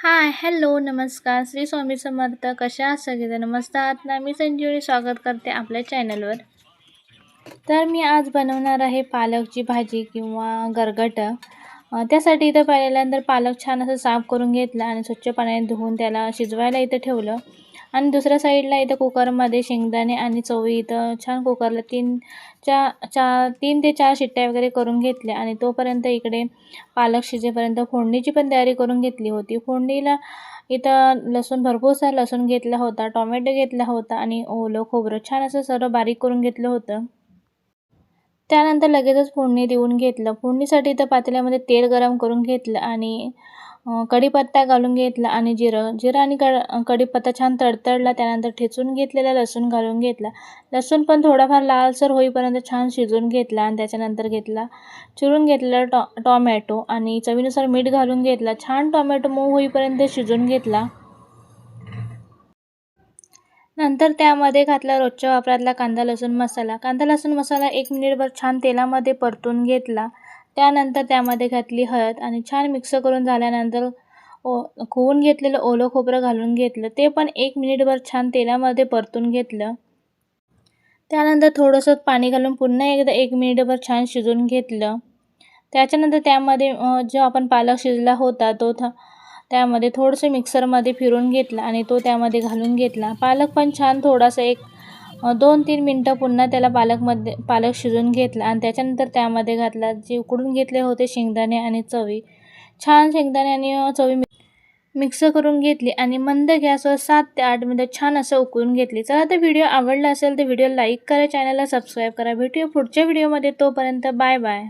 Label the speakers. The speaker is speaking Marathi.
Speaker 1: हाय, हॅलो, नमस्कार. श्री स्वामी समर्थ. कशा आहात सगळेजण? मस्त आहात ना? मी संजीवनी स्वागत करते आपल्या चॅनलवर. तर मी आज बनवणार आहे पालकची भाजी किंवा गरगटं. त्यासाठी इथं पहिल्यांदा पालक छान असं साफ करून घेतला आणि स्वच्छ पाण्याने धुवून त्याला शिजवायला इथं ठेवलं. आणि दुसऱ्या साईडला इथं कुकरमध्ये शेंगदाणे आणि चवळी इथं छान कुकरला 3 ते 4 शिट्ट्या वगैरे करून घेतल्या. आणि तोपर्यंत इकडे पालक शिजेपर्यंत फोडणीची पण तयारी करून घेतली होती. फोडणीला इथं भरपूरसा लसूण घेतला होता, टोमॅटो घेतला होता आणि ओलं खोबरं छान असं सर्व बारीक करून घेतलं होतं. त्यानंतर लगेचच फोडणी देऊन घेतलं. फोडणीसाठी इथं पातेल्यामध्ये तेल गरम करून घेतलं आणि कढीपत्ता घालून घेतला आणि जिरं आणि कढीपत्ता छान तडतडला. त्यानंतर ठेचून घेतलेला लसूण घालून घेतला. लसूण पण थोडाफार लालसर होईपर्यंत छान शिजवून घेतला आणि त्याच्यानंतर चिरून घेतलेला टोमॅटो आणि चवीनुसार मीठ घालून घेतला. छान टोमॅटो मऊ होईपर्यंत शिजवून घेतला. नंतर त्यामध्ये घातला रोजच्या वापरातला कांदा लसूण मसाला. कांदा लसूण मसाला 1 मिनिटभर छान तेलामध्ये परतून घेतला. त्यानंतर त्यामध्ये घातली हळद आणि छान मिक्स करून झाल्यानंतर खवून घेतलेलं ओलं खोबरं घालून घेतलं. ते पण 1 मिनिटभर छान तेलामध्ये परतून घेतलं. त्यानंतर थोडंसं पाणी घालून पुन्हा एकदा 1 मिनिटभर छान शिजवून घेतलं. त्याच्यानंतर त्यामध्ये जो आपण पालक शिजला होता त्यामध्ये थोडंसं मिक्सरमध्ये फिरवून घेतला आणि तो त्यामध्ये घालून घेतला. पालक पण छान थोडासा 2-3 मिनटं पुन्हा त्याला पालक शिजवून घेतला आणि त्याच्यानंतर त्यामध्ये घातला जे उकडून घेतले होते शेंगदाणे आणि चवळी. छान शेंगदाणे आणि चवळी मिक्स करून घेतली आणि मंद गॅसवर 7 ते 8 मिनिटं छान असं उकळून घेतली. चला तर व्हिडिओ आवडला असेल तर व्हिडिओ लाईक करा, चॅनलला सबस्क्राईब करा. भेटूया पुढच्या व्हिडिओमध्ये. तोपर्यंत बाय बाय.